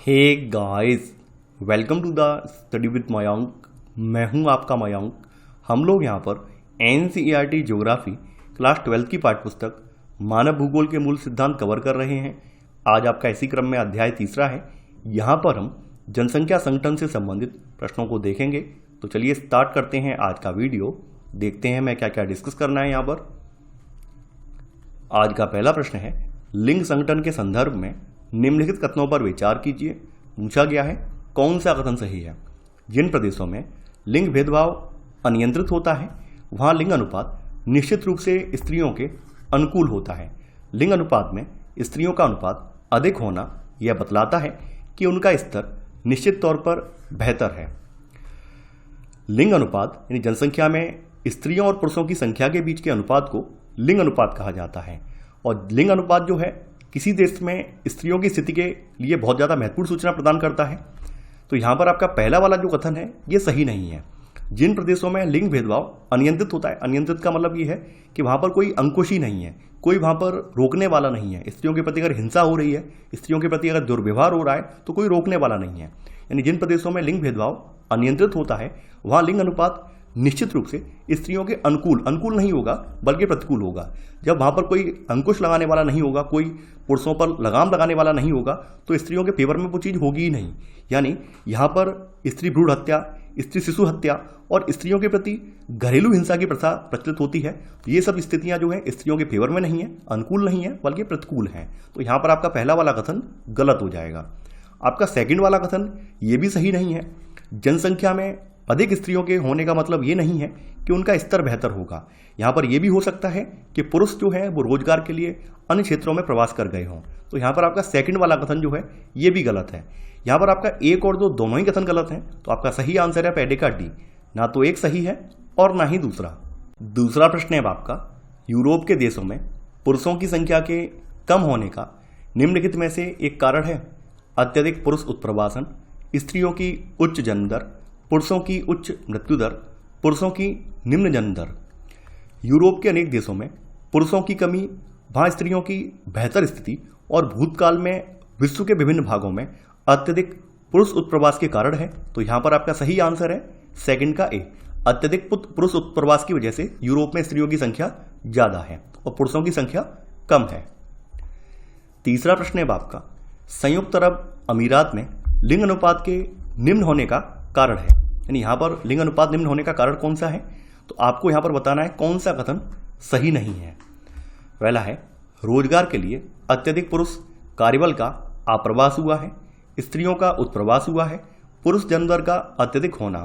Hey guys, welcome to the study with Mayank. मैं हूं आपका मयंक। हम लोग यहां पर एनसीईआरटी ज्योग्राफी क्लास 12 की पाठ्यपुस्तक मानव भूगोल के मूल सिद्धांत कवर कर रहे हैं। आज आपका इसी क्रम में अध्याय तीसरा है। यहां पर हम जनसंख्या संगठन से संबंधित प्रश्नों को देखेंगे। तो चलिए स्टार्ट करते हैं आज का वीडियो। देखते हैं मैं क्या क्या डिस्कस करना है यहाँ पर। आज का पहला प्रश्न है, लिंग संगठन के संदर्भ में निम्नलिखित कथनों पर विचार कीजिए। पूछा गया है कौन सा कथन सही है। जिन प्रदेशों में लिंग भेदभाव अनियंत्रित होता है वहां लिंग अनुपात निश्चित रूप से स्त्रियों के अनुकूल होता है। लिंग अनुपात में स्त्रियों का अनुपात अधिक होना यह बतलाता है कि उनका स्तर निश्चित तौर पर बेहतर है। लिंग अनुपात यानी जनसंख्या में स्त्रियों और पुरुषों की संख्या के बीच के अनुपात को लिंग अनुपात कहा जाता है। और लिंग अनुपात जो है किसी देश में स्त्रियों की स्थिति के लिए बहुत ज़्यादा महत्वपूर्ण सूचना प्रदान करता है। तो यहाँ पर आपका पहला वाला जो कथन है ये सही नहीं है। जिन प्रदेशों में लिंग भेदभाव अनियंत्रित होता है, अनियंत्रित का मतलब ये है कि वहाँ पर कोई अंकुश ही नहीं है, कोई वहाँ पर रोकने वाला नहीं है। स्त्रियों के प्रति अगर हिंसा हो रही है, स्त्रियों के प्रति अगर दुर्व्यवहार हो रहा है तो कोई रोकने वाला नहीं है। यानी जिन प्रदेशों में लिंग भेदभाव अनियंत्रित होता है वहाँ लिंग अनुपात निश्चित रूप से स्त्रियों के अनुकूल नहीं होगा बल्कि प्रतिकूल होगा। जब वहाँ पर कोई अंकुश लगाने वाला नहीं होगा, कोई पुरुषों पर लगाम लगाने वाला नहीं होगा तो स्त्रियों के फेवर में वो चीज़ होगी ही नहीं। यानी यहाँ पर स्त्री भ्रूण हत्या, स्त्री शिशु हत्या और स्त्रियों के प्रति घरेलू हिंसा की प्रथा प्रचलित होती है। ये सब स्थितियाँ जो है स्त्रियों के फेवर में नहीं है, अनुकूल नहीं है बल्कि प्रतिकूल हैं। तो यहाँ पर आपका पहला वाला कथन गलत हो जाएगा। आपका सेकंड वाला कथन ये भी सही नहीं है। जनसंख्या में अधिक स्त्रियों के होने का मतलब ये नहीं है कि उनका स्तर बेहतर होगा। यहाँ पर यह भी हो सकता है कि पुरुष जो है वो रोजगार के लिए अन्य क्षेत्रों में प्रवास कर गए हों। तो यहाँ पर आपका सेकंड वाला कथन जो है ये भी गलत है। यहाँ पर आपका एक और दो दोनों ही कथन गलत हैं। तो आपका सही आंसर है पहले का डी। ना तो एक सही है और ना ही दूसरा। दूसरा प्रश्न है आपका, यूरोप के देशों में पुरुषों की संख्या के कम होने का निम्नलिखित में से एक कारण है। अत्यधिक पुरुष उत्प्रवासन, स्त्रियों की उच्च जन्म दर, पुरुषों की उच्च मृत्यु दर, पुरुषों की निम्न जन्म दर। यूरोप के अनेक देशों में पुरुषों की कमी, वहाँ स्त्रियों की बेहतर स्थिति और भूतकाल में विश्व के विभिन्न भागों में अत्यधिक पुरुष उत्प्रवास के कारण है। तो यहाँ पर आपका सही आंसर है सेकंड का ए। अत्यधिक पुरुष उत्प्रवास की वजह से यूरोप में स्त्रियों की संख्या ज़्यादा है और पुरुषों की संख्या कम है। तीसरा प्रश्न है आपका, संयुक्त अरब अमीरात में लिंग अनुपात के निम्न होने का कारण है। यानी यहाँ पर लिंग अनुपात निम्न होने का कारण कौन सा है। तो आपको यहाँ पर बताना है कौन सा कथन सही नहीं है। पहला है, रोजगार के लिए अत्यधिक पुरुष कार्यबल का आप्रवास हुआ है, स्त्रियों का उत्प्रवास हुआ है, पुरुष जन्म दर का अत्यधिक होना।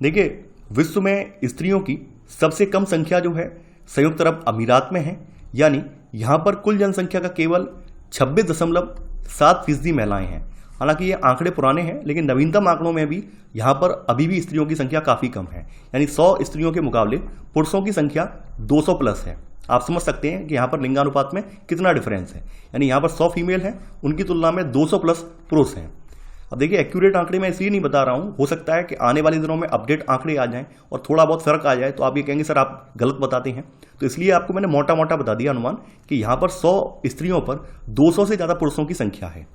देखिए, विश्व में स्त्रियों की सबसे कम संख्या जो है संयुक्त अरब अमीरात में है। यानी यहाँ पर कुल जनसंख्या का केवल 26.7% महिलाएं हैं। हालांकि ये आंकड़े पुराने हैं लेकिन नवीनतम आंकड़ों में भी यहाँ पर अभी भी स्त्रियों की संख्या काफ़ी कम है। यानी 100 स्त्रियों के मुकाबले पुरुषों की संख्या 200 प्लस है। आप समझ सकते हैं कि यहाँ पर लिंगानुपात में कितना डिफरेंस है। यानी यहाँ पर 100 फीमेल हैं, उनकी तुलना में 200 प्लस पुरुष हैं। अब देखिए, एक्यूरेट आंकड़े मैं इसलिए नहीं बता रहा हूँ, हो सकता है कि आने वाले दिनों में अपडेट आंकड़े आ जाएं और थोड़ा बहुत फर्क आ जाए तो आप ये कहेंगे सर आप गलत बताते हैं। तो इसलिए आपको मैंने मोटा मोटा बता दिया अनुमान कि यहाँ पर 100 स्त्रियों पर 200 से ज़्यादा पुरुषों की संख्या है।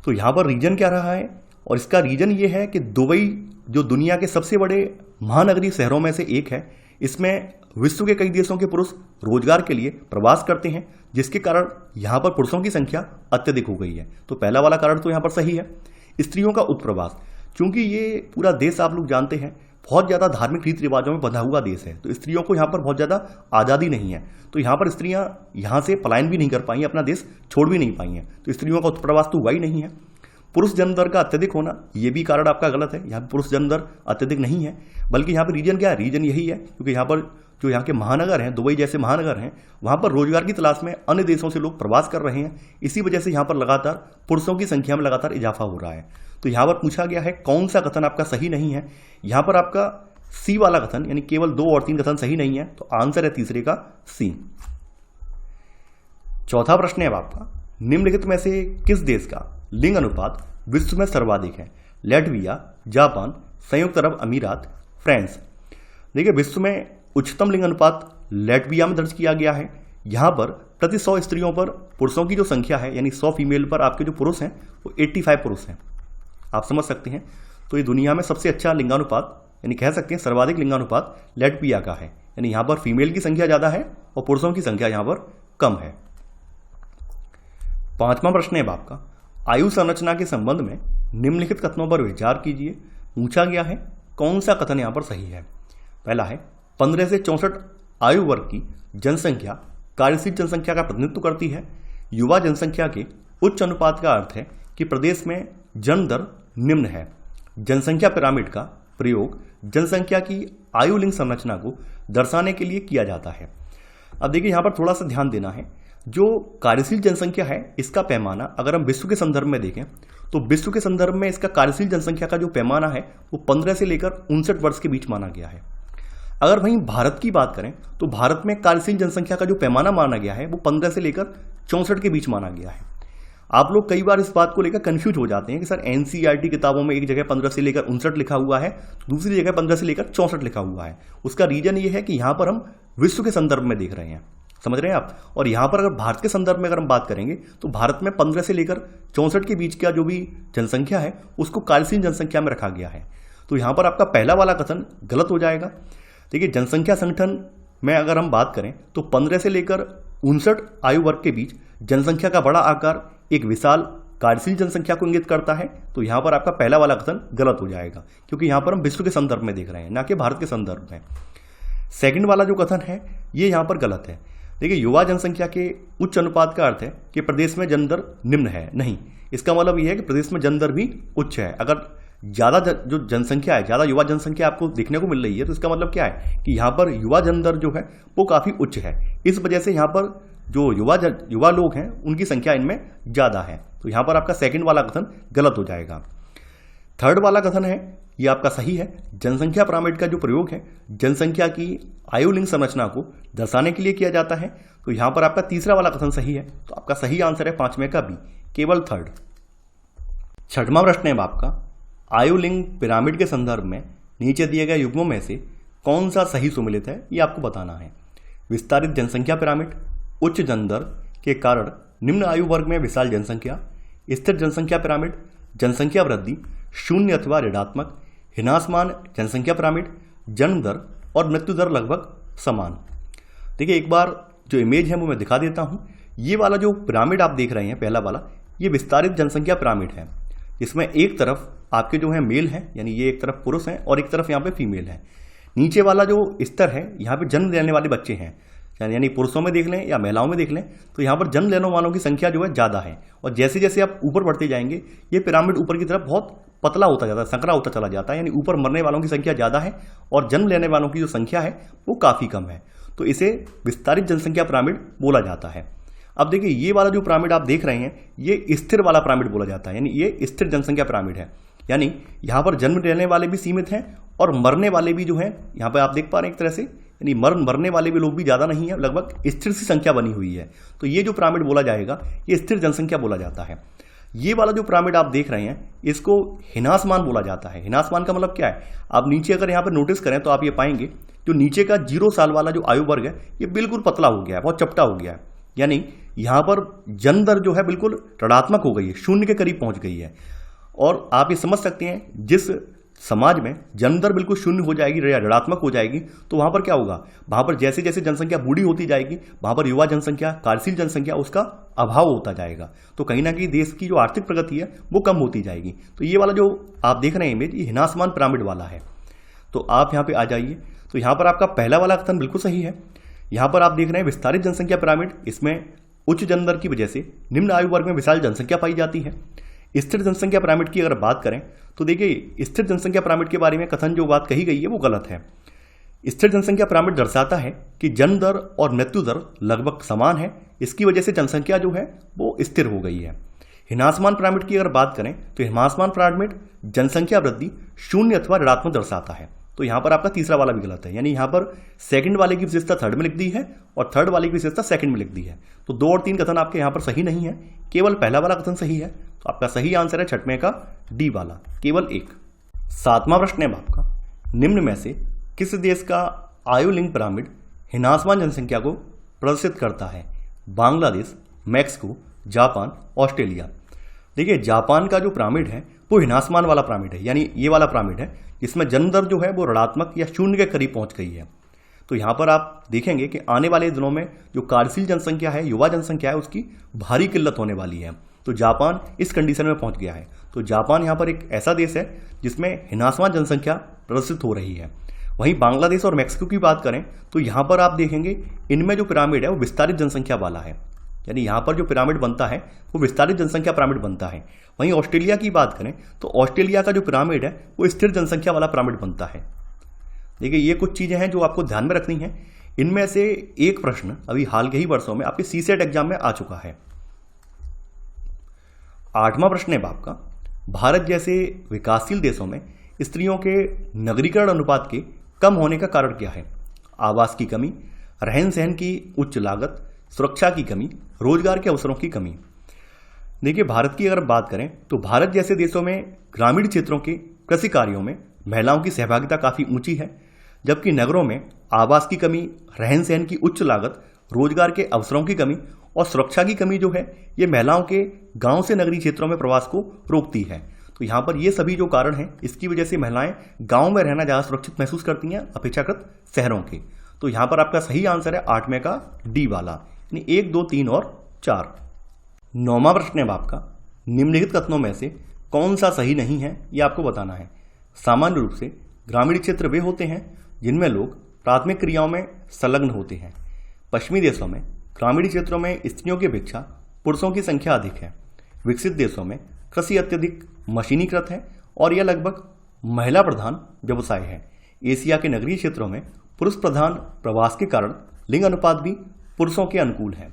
तो यहाँ पर रीजन क्या रहा है, और इसका रीजन ये है कि दुबई जो दुनिया के सबसे बड़े महानगरीय शहरों में से एक है, इसमें विश्व के कई देशों के पुरुष रोजगार के लिए प्रवास करते हैं, जिसके कारण यहाँ पर पुरुषों की संख्या अत्यधिक हो गई है। तो पहला वाला कारण तो यहाँ पर सही है। स्त्रियों का उत्प्रवास, चूंकि ये पूरा देश आप लोग जानते हैं बहुत ज़्यादा धार्मिक रीति रिवाजों में बंधा हुआ देश है, तो स्त्रियों को यहाँ पर बहुत ज़्यादा आज़ादी नहीं है। तो यहाँ पर स्त्रियाँ यहाँ से पलायन भी नहीं कर पाई हैं, अपना देश छोड़ भी नहीं पाई हैं। तो स्त्रियों का उत्प्रवास तो हुआ ही नहीं है। पुरुष जन्म दर का अत्यधिक होना, ये भी कारण आपका गलत है। यहाँ पर पुरुष जन्म दर अत्यधिक नहीं है, बल्कि यहाँ पर रीजन क्या है, रीजन यही है क्योंकि यहाँ पर जो यहाँ के महानगर हैं, दुबई जैसे महानगर हैं, वहाँ पर रोजगार की तलाश में अन्य देशों से लोग प्रवास कर रहे हैं। इसी वजह से यहाँ पर लगातार पुरुषों की संख्या में लगातार इजाफा हो रहा है। तो यहाँ पर पूछा गया है कौन सा कथन आपका सही नहीं है। यहाँ पर आपका सी वाला कथन, यानी केवल 2 और 3 कथन सही नहीं है। तो आंसर है तीसरे का सी। चौथा प्रश्न है आपका, निम्नलिखित में से किस देश का लिंग अनुपात विश्व में सर्वाधिक है। लैटविया, जापान, संयुक्त अरब अमीरात, फ्रांस। देखिए, विश्व में उच्चतम लिंग अनुपात लैटविया में दर्ज किया गया है। यहाँ पर प्रति 100 स्त्रियों पर पुरुषों की जो संख्या है, यानी 100 फीमेल पर आपके जो पुरुष हैं वो 85 पुरुष हैं। आप समझ सकते हैं। तो ये दुनिया में सबसे अच्छा लिंगानुपात, यानी कह सकते हैं सर्वाधिक लिंगानुपात लेटविया का है, यानी यहाँ पर फीमेल की संख्या ज़्यादा है और पुरुषों की संख्या यहाँ पर कम है। 5वां प्रश्न है आपका, आयु संरचना के संबंध में निम्नलिखित कथनों पर विचार कीजिए। पूछा गया है कौन सा कथन यहाँ पर सही है। पहला है 15 से 64 आयु वर्ग की जनसंख्या कार्यशील जनसंख्या का प्रतिनिधित्व करती है। युवा जनसंख्या के उच्च अनुपात का अर्थ है कि प्रदेश में जन्म दर निम्न है। जनसंख्या पिरामिड का प्रयोग जनसंख्या की आयु लिंग संरचना को दर्शाने के लिए किया जाता है। अब देखिए यहाँ पर थोड़ा सा ध्यान देना है, जो कार्यशील जनसंख्या है इसका पैमाना अगर हम विश्व के संदर्भ में देखें तो विश्व के संदर्भ में इसका कार्यशील जनसंख्या का जो पैमाना है वो 15 से लेकर 59 वर्ष के बीच माना गया है। अगर वहीं भारत की बात करें तो भारत में कार्यशील जनसंख्या का जो पैमाना माना गया है वो 15 से लेकर 64 के बीच माना गया है। आप लोग कई बार इस बात को लेकर कंफ्यूज हो जाते हैं कि सर एनसीईआरटी किताबों में एक जगह 15 से लेकर 59 लिखा हुआ है, दूसरी जगह 15 से लेकर 64 लिखा हुआ है। उसका रीजन ये है कि यहाँ पर हम विश्व के संदर्भ में देख रहे हैं, समझ रहे हैं आप। और यहाँ पर अगर भारत के संदर्भ में अगर हम बात करेंगे तो भारत में 15 से लेकर 64 के बीच का जो भी जनसंख्या है उसको कार्यशील जनसंख्या में रखा गया है। तो यहाँ पर आपका पहला वाला कथन गलत हो जाएगा। देखिए जनसंख्या संगठन में अगर हम बात करें तो 15 से लेकर 59 आयु वर्ग के बीच जनसंख्या का बड़ा आकार एक विशाल कार्यशील जनसंख्या को इंगित करता है। तो यहाँ पर आपका पहला वाला कथन गलत हो जाएगा, क्योंकि यहाँ पर हम विश्व के संदर्भ में देख रहे हैं, ना कि भारत के संदर्भ में। सेकंड वाला जो कथन है ये यहाँ पर गलत है। देखिए युवा जनसंख्या के उच्च अनुपात का अर्थ है कि प्रदेश में जन्म दर निम्न है, नहीं। इसका मतलब यह है कि प्रदेश में जन्म दर भी उच्च है। अगर ज़्यादा जो जनसंख्या है, ज़्यादा युवा जनसंख्या आपको देखने को मिल रही है तो इसका मतलब क्या है कि यहाँ पर युवा जन्म दर जो है वो काफ़ी उच्च है। इस वजह से यहाँ पर जो युवा लोग हैं उनकी संख्या इनमें ज़्यादा है। तो यहाँ पर आपका सेकंड वाला कथन गलत हो जाएगा। थर्ड वाला कथन है ये आपका सही है। जनसंख्या पिरामिड का जो प्रयोग है जनसंख्या की आयु लिंग संरचना को दर्शाने के लिए किया जाता है। तो यहाँ पर आपका तीसरा वाला कथन सही है। तो आपका सही आंसर है 5वें का बी, केवल थर्ड। 6वां प्रश्न है आपका, आयु लिंग पिरामिड के संदर्भ में नीचे दिए गए युग्मों में से कौन सा सही सुमेलित है ये आपको बताना है। विस्तारित जनसंख्या पिरामिड, उच्च जन्म दर के कारण निम्न आयु वर्ग में विशाल जनसंख्या, स्थिर जनसंख्या पिरामिड, जनसंख्या वृद्धि शून्य अथवा ऋणात्मक, ह्रासमान जनसंख्या पिरामिड, जन्म दर और मृत्यु दर लगभग समान। देखिए एक बार जो इमेज है वो मैं दिखा देता हूँ। ये वाला जो पिरामिड आप देख रहे हैं पहला वाला, ये विस्तारित जनसंख्या पिरामिड है। इसमें एक तरफ आपके जो है मेल हैं, यानी ये एक तरफ पुरुष हैं और एक तरफ यहाँ पे फीमेल है। नीचे वाला जो स्तर है यहाँ पे जन्म लेने वाले बच्चे हैं, यानी पुरुषों में देख लें या महिलाओं में देख लें तो यहाँ पर जन्म लेने वालों की संख्या जो है ज़्यादा है। और जैसे जैसे आप ऊपर बढ़ते जाएंगे ये पिरामिड ऊपर की तरफ बहुत पतला होता जाता है, संकरा होता चला जाता है, यानी ऊपर मरने वालों की संख्या ज़्यादा है और जन्म लेने वालों की जो संख्या है वो काफ़ी कम है। तो इसे विस्तारित जनसंख्या पिरामिड बोला जाता है। अब देखिए ये वाला जो पिरामिड आप देख रहे हैं ये स्थिर वाला पिरामिड बोला जाता है, यानी ये स्थिर जनसंख्या पिरामिड है। यानी यहाँ पर जन्म लेने वाले भी सीमित हैं और मरने वाले भी जो हैं यहाँ पर आप देख पा रहे हैं एक तरह से, यानी मरने वाले भी लोग भी ज़्यादा नहीं है, लगभग स्थिर सी संख्या बनी हुई है। तो ये जो पिरामिड बोला जाएगा ये स्थिर जनसंख्या बोला जाता है। ये वाला जो पिरामिड आप देख रहे हैं इसको ह्रासमान बोला जाता है। ह्रासमान का मतलब क्या है, आप नीचे अगर यहाँ पर नोटिस करें तो आप ये पाएंगे जो नीचे का 0 साल वाला जो आयु वर्ग है ये बिल्कुल पतला हो गया है, बहुत चपटा हो गया है। यानी यहाँ पर जन्म दर जो है बिल्कुल ऋणात्मक हो गई है, शून्य के करीब पहुँच गई है। और आप ये समझ सकते हैं जिस समाज में जन्म दर बिल्कुल शून्य हो जाएगी या ऋणात्मक हो जाएगी तो वहाँ पर क्या होगा, वहाँ पर जैसे जैसे जनसंख्या बूढ़ी होती जाएगी वहाँ पर युवा जनसंख्या, कार्यशील जनसंख्या उसका अभाव होता जाएगा। तो कहीं ना कहीं देश की जो आर्थिक प्रगति है वो कम होती जाएगी। तो ये वाला जो आप देख रहे हैं इमेज ये ह्रासमान पिरामिड वाला है। तो आप यहाँ पे आ जाइए। तो यहाँ पर आपका पहला वाला कथन बिल्कुल सही है। यहाँ पर आप देख रहे हैं विस्तारित जनसंख्या पिरामिड, इसमें उच्च जन्म दर की वजह से निम्न आयु वर्ग में विशाल जनसंख्या पाई जाती है। स्थिर जनसंख्या पिरामिड की अगर बात करें तो देखिए स्थिर जनसंख्या पिरामिड के बारे में कथन जो बात कही गई है वो गलत है। स्थिर जनसंख्या पिरामिड दर्शाता है कि जन्म दर और मृत्यु दर लगभग समान है, इसकी वजह से जनसंख्या जो है वो स्थिर हो गई है। ह्रासमान पिरामिड की अगर बात करें तो ह्रासमान पिरामिड जनसंख्या वृद्धि शून्य अथवा ऋणात्मक दर्शाता है। तो यहाँ पर आपका तीसरा वाला भी गलत है, यानी यहाँ पर सेकंड वाले की विशेषता थर्ड में लिख दी है और थर्ड वाले की विशेषता सेकंड में लिख दी है। तो 2 और 3 कथन आपके यहाँ पर सही नहीं है, केवल पहला वाला कथन सही है। तो आपका सही आंसर है 6वें का डी वाला, केवल 1। 7वां प्रश्न है आपका, निम्न में से किस देश का आयु लिंग पिरामिड ह्रासमान जनसंख्या को प्रदर्शित करता है। Bangladesh, Mexico, Japan, Australia. देखिए जापान का जो पिरामिड है वो हिनासमान वाला पिरामिड है, यानी ये वाला पिरामिड है जिसमें जन्म दर जो है वो ऋणात्मक या शून्य के करीब पहुंच गई है। तो यहाँ पर आप देखेंगे कि आने वाले दिनों में जो कार्यशील जनसंख्या है, युवा जनसंख्या है, उसकी भारी किल्लत होने वाली है। तो जापान इस कंडीशन में पहुंच गया है। तो जापान यहाँ पर एक ऐसा देश है जिसमें हिनासमान जनसंख्या प्रदर्शित हो रही है। वहीं बांग्लादेश और मैक्सिको की बात करें तो यहाँ पर आप देखेंगे इनमें जो पिरामिड है वो विस्तारित जनसंख्या वाला है, यानी यहाँ पर जो पिरामिड बनता है वो विस्तारित जनसंख्या पिरामिड बनता है। वहीं ऑस्ट्रेलिया की बात करें तो ऑस्ट्रेलिया का जो पिरामिड है वो स्थिर जनसंख्या वाला पिरामिड बनता है। देखिए ये कुछ चीज़ें हैं जो आपको ध्यान में रखनी है। इनमें से एक प्रश्न अभी हाल के ही वर्षों में आपके सीसेट एग्जाम में आ चुका है। 8वां प्रश्न है आपका, भारत जैसे विकासशील देशों में स्त्रियों के नगरीकरण अनुपात के कम होने का कारण क्या है? आवास की कमी, रहन सहन की उच्च लागत, सुरक्षा की कमी, रोजगार के अवसरों की कमी। देखिए भारत की अगर बात करें तो भारत जैसे देशों में ग्रामीण क्षेत्रों के कृषि कार्यों में महिलाओं की सहभागिता काफ़ी ऊंची है, जबकि नगरों में आवास की कमी, रहन सहन की उच्च लागत, रोजगार के अवसरों की कमी और सुरक्षा की कमी जो है ये महिलाओं के गांव से नगरीय क्षेत्रों में प्रवास को रोकती है। तो यहाँ पर ये सभी जो कारण हैं इसकी वजह से महिलाएं गांव में रहना ज़्यादा सुरक्षित महसूस करती हैं अपेक्षाकृत शहरों के। तो यहाँ पर आपका सही आंसर है 8वें का डी वाला, यानी 1, 2, 3 और 4। 9वां प्रश्न है आपका, निम्नलिखित कथनों में से कौन सा सही नहीं है ये आपको बताना है। सामान्य रूप से ग्रामीण क्षेत्र वे होते हैं जिनमें लोग प्राथमिक क्रियाओं में संलग्न होते हैं। पश्चिमी देशों में ग्रामीण क्षेत्रों में स्त्रियों की अपेक्षा पुरुषों की संख्या अधिक है। विकसित देशों में कृषि अत्यधिक मशीनीकृत है और यह लगभग महिला प्रधान व्यवसाय है। एशिया के नगरीय क्षेत्रों में पुरुष प्रधान प्रवास के कारण लिंग अनुपात भी पुरुषों के अनुकूल है।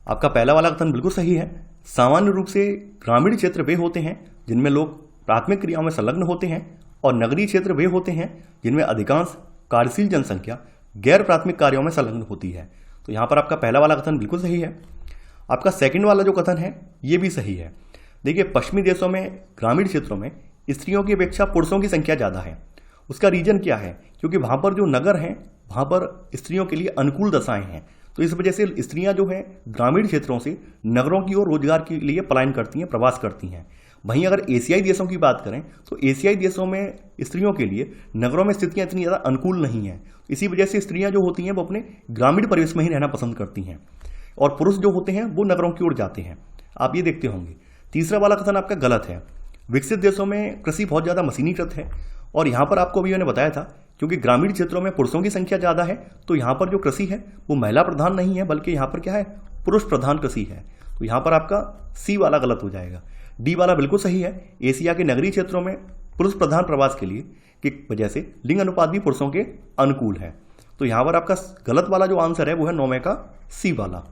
आपका पहला वाला कथन बिल्कुल सही है। सामान्य रूप से ग्रामीण क्षेत्र वे होते हैं जिनमें लोग प्राथमिक क्रियाओं में संलग्न होते हैं और नगरीय क्षेत्र वे होते हैं जिनमें अधिकांश कार्यशील जनसंख्या गैर प्राथमिक कार्यों में संलग्न होती है। तो यहाँ पर आपका पहला वाला कथन बिल्कुल सही है। आपका सेकंड वाला जो कथन है ये भी सही है। देखिए पश्चिमी देशों में ग्रामीण क्षेत्रों में स्त्रियों की अपेक्षा पुरुषों की संख्या ज़्यादा है। उसका रीजन क्या है? क्योंकि वहाँ पर जो नगर हैं वहाँ पर स्त्रियों के लिए अनुकूल दशाएं हैं, तो इस वजह से स्त्रियां जो है ग्रामीण क्षेत्रों से नगरों की ओर रोजगार के लिए पलायन करती हैं, प्रवास करती हैं। वहीं अगर एशियाई देशों की बात करें तो एशियाई देशों में स्त्रियों के लिए नगरों में स्थितियां इतनी ज़्यादा अनुकूल नहीं हैं। इसी वजह से स्त्रियां जो होती हैं वो अपने ग्रामीण परिवेश में ही रहना पसंद करती हैं और पुरुष जो होते हैं वो नगरों की ओर जाते हैं। आप ये देखते होंगे। तीसरा वाला कथन आपका गलत है। विकसित देशों में कृषि बहुत ज़्यादा मशीनीकृत है और यहाँ पर आपको अभी मैंने बताया था क्योंकि ग्रामीण क्षेत्रों में पुरुषों की संख्या ज़्यादा है तो यहाँ पर जो कृषि है वो महिला प्रधान नहीं है, बल्कि यहाँ पर क्या है, पुरुष प्रधान कृषि है। तो यहाँ पर आपका सी वाला गलत हो जाएगा। डी वाला बिल्कुल सही है। एशिया के नगरीय क्षेत्रों में पुरुष प्रधान प्रवास के लिए की वजह से लिंग अनुपात भी पुरुषों के अनुकूल है। तो यहाँ पर आपका गलत वाला जो आंसर है वो है 9वें का सी वाला।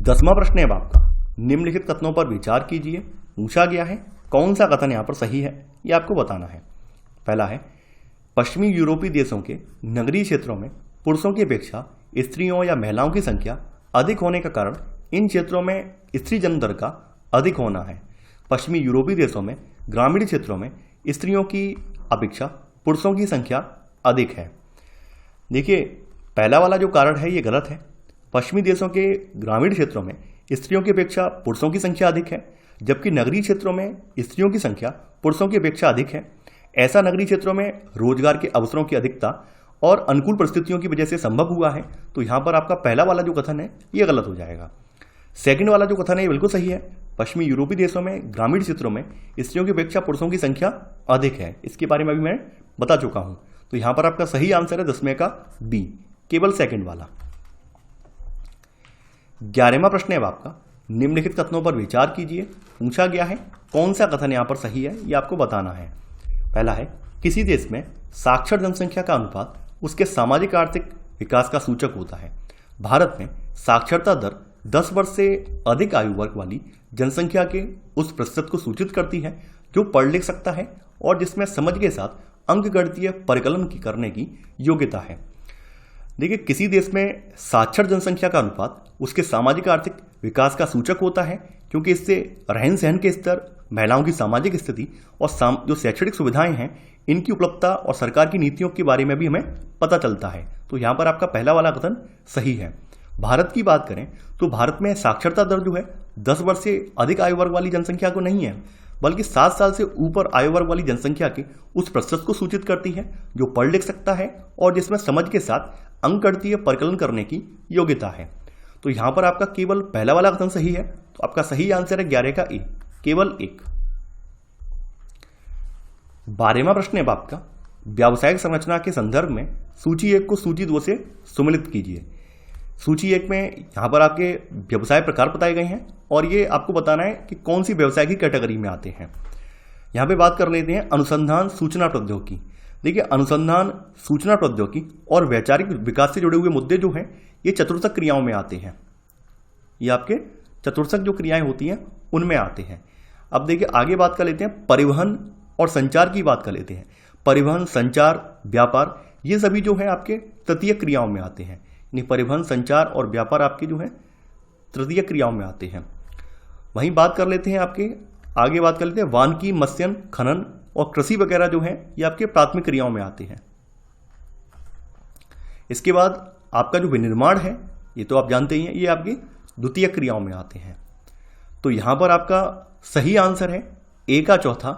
10वां प्रश्न है आपका, निम्नलिखित कथनों पर विचार कीजिए। पूछा गया है कौन सा कथन यहाँ पर सही है ये आपको बताना है। पहला है, पश्चिमी यूरोपीय देशों के नगरीय क्षेत्रों में पुरुषों की अपेक्षा स्त्रियों या महिलाओं की संख्या अधिक होने का कारण इन क्षेत्रों में स्त्री जन्म दर का अधिक होना है। पश्चिमी यूरोपीय देशों में ग्रामीण क्षेत्रों में स्त्रियों की अपेक्षा पुरुषों की संख्या अधिक है। देखिए पहला वाला जो कारण है ये गलत है। पश्चिमी देशों के ग्रामीण क्षेत्रों में स्त्रियों की अपेक्षा पुरुषों की संख्या अधिक है, जबकि नगरीय क्षेत्रों में स्त्रियों की संख्या पुरुषों की अपेक्षा अधिक है। ऐसा नगरीय क्षेत्रों में रोजगार के अवसरों की अधिकता और अनुकूल परिस्थितियों की वजह से संभव हुआ है। तो यहाँ पर आपका पहला वाला जो कथन है ये गलत हो जाएगा। सेकंड वाला जो कथन है ये बिल्कुल सही है। पश्चिमी यूरोपीय देशों में ग्रामीण क्षेत्रों में स्त्रियों की अपेक्षा पुरुषों की संख्या अधिक है। इसके बारे में अभी मैं बता चुका हूँ। तो यहाँ पर आपका सही आंसर है 10वें का बी, केवल सेकंड वाला। 11वां प्रश्न है आपका, निम्नलिखित कथनों पर विचार कीजिए। पूछा गया है कौन सा कथन यहाँ पर सही है ये आपको बताना है। पहला है, किसी देश में साक्षर जनसंख्या का अनुपात उसके सामाजिक आर्थिक विकास का सूचक होता है। भारत में साक्षरता दर 10 वर्ष से अधिक आयु वर्ग वाली जनसंख्या के उस प्रतिशत को सूचित करती है जो पढ़ लिख सकता है और जिसमें समझ के साथ अंकगणितीय परिकलन करने की योग्यता है। देखिए किसी देश में साक्षर जनसंख्या का अनुपात उसके सामाजिक आर्थिक विकास का सूचक होता है क्योंकि इससे रहन सहन के स्तर, महिलाओं की सामाजिक स्थिति और जो शैक्षणिक सुविधाएं हैं इनकी उपलब्धता और सरकार की नीतियों के बारे में भी हमें पता चलता है। तो यहाँ पर आपका पहला वाला कथन सही है। भारत की बात करें तो भारत में साक्षरता दर जो है 10 वर्ष से अधिक आयु वर्ग वाली जनसंख्या को नहीं है, बल्कि 7 साल से ऊपर आयु वर्ग वाली जनसंख्या के उस प्रतिशत को सूचित करती है जो पढ़ लिख सकता है और जिसमें समझ के साथ अंकगणितीय परिकलन करने की योग्यता है। तो यहां पर आपका केवल पहला वाला कथन सही है, तो आपका सही आंसर है 11 का ए, केवल एक। 12वां प्रश्न है आपका, व्यावसायिक संरचना के संदर्भ में सूची 1 को सूची 2 से सुमेलित कीजिए। सूची 1 में यहां पर आपके व्यवसाय प्रकार बताए गए हैं और ये आपको बताना है कि कौन सी व्यवसाय की कैटेगरी में आते हैं। यहां पे बात कर लेते हैं अनुसंधान सूचना प्रौद्योगिकी। देखिए, अनुसंधान सूचना प्रौद्योगिकी और वैचारिक विकास से जुड़े हुए मुद्दे जो हैं ये चतुर्थक क्रियाओं में आते हैं। ये आपके चतुर्थक जो क्रियाएं होती हैं उनमें आते हैं। अब देखिए आगे बात कर लेते हैं परिवहन और संचार की बात कर लेते हैं। परिवहन, संचार, व्यापार ये सभी जो है आपके तृतीय क्रियाओं में आते हैं। यानी परिवहन, संचार और व्यापार आपके जो है तृतीय क्रियाओं में आते हैं। वहीं बात कर लेते हैं आपके आगे बात कर लेते हैं वानिकी, मत्स्य, खनन और कृषि वगैरह जो है ये आपके प्राथमिक क्रियाओं में आते हैं। इसके बाद आपका जो विनिर्माण है ये तो आप जानते ही हैं, ये आपकी द्वितीय क्रियाओं में आते हैं। तो यहां पर आपका सही आंसर है ए का चौथा,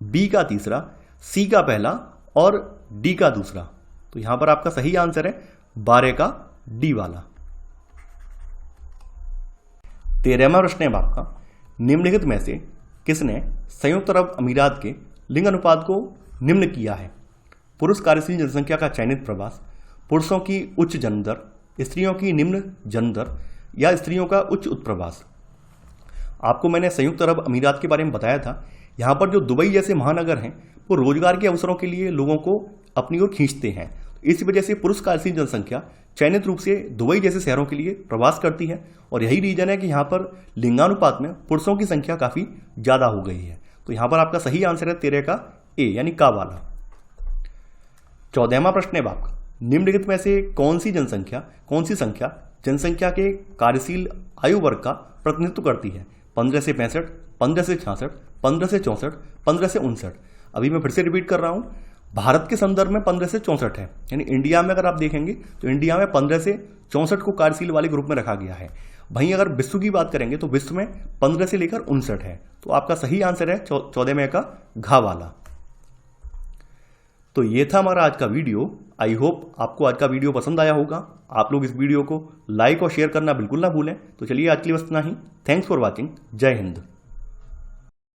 बी का तीसरा, सी का पहला और डी का दूसरा। तो यहां पर आपका सही आंसर है 12 का डी वाला। 13वां प्रश्न है आपका, निम्नलिखित में से किसने संयुक्त अरब अमीरात के लिंग अनुपात को निम्न किया है? पुरुष कार्यशील जनसंख्या का चयनित प्रवास, पुरुषों की उच्च जन्म दर, स्त्रियों की निम्न जन्म दर या स्त्रियों का उच्च उत्प्रवास। आपको मैंने संयुक्त अरब अमीरात के बारे में बताया था। यहाँ पर जो दुबई जैसे महानगर हैं वो रोजगार के अवसरों के लिए लोगों को अपनी ओर खींचते हैं। इस वजह से पुरुष कार्यशील जनसंख्या चयनित रूप से दुबई जैसे शहरों के लिए प्रवास करती है और यही रीजन है कि यहाँ पर लिंगानुपात में पुरुषों की संख्या काफी ज्यादा हो गई है। तो यहाँ पर आपका सही आंसर है 13 का ए यानी का वाला। 14वां प्रश्न है आपका, निम्नलिखित में से कौन सी संख्या जनसंख्या के कार्यशील आयु वर्ग का प्रतिनिधित्व करती है? 15 से 65, 15 से 66, 15 से 64, 15 से 59। अभी मैं फिर से रिपीट कर रहा हूं, भारत के संदर्भ में 15 से 64 है, यानी इंडिया में अगर आप देखेंगे तो इंडिया में 15 से 64 को कार्यशील वाले ग्रुप में रखा गया है। वहीं अगर विश्व की बात करेंगे तो विश्व में 15 से लेकर 59 है। तो आपका सही आंसर है 14 में का घा वाला। तो ये था हमारा आज का वीडियो। आई होप आपको आज का वीडियो पसंद आया होगा। आप लोग इस वीडियो को लाइक और शेयर करना बिल्कुल ना भूलें। तो चलिए आज के लिए बस इतना ही। Thanks for watching. जय हिंद।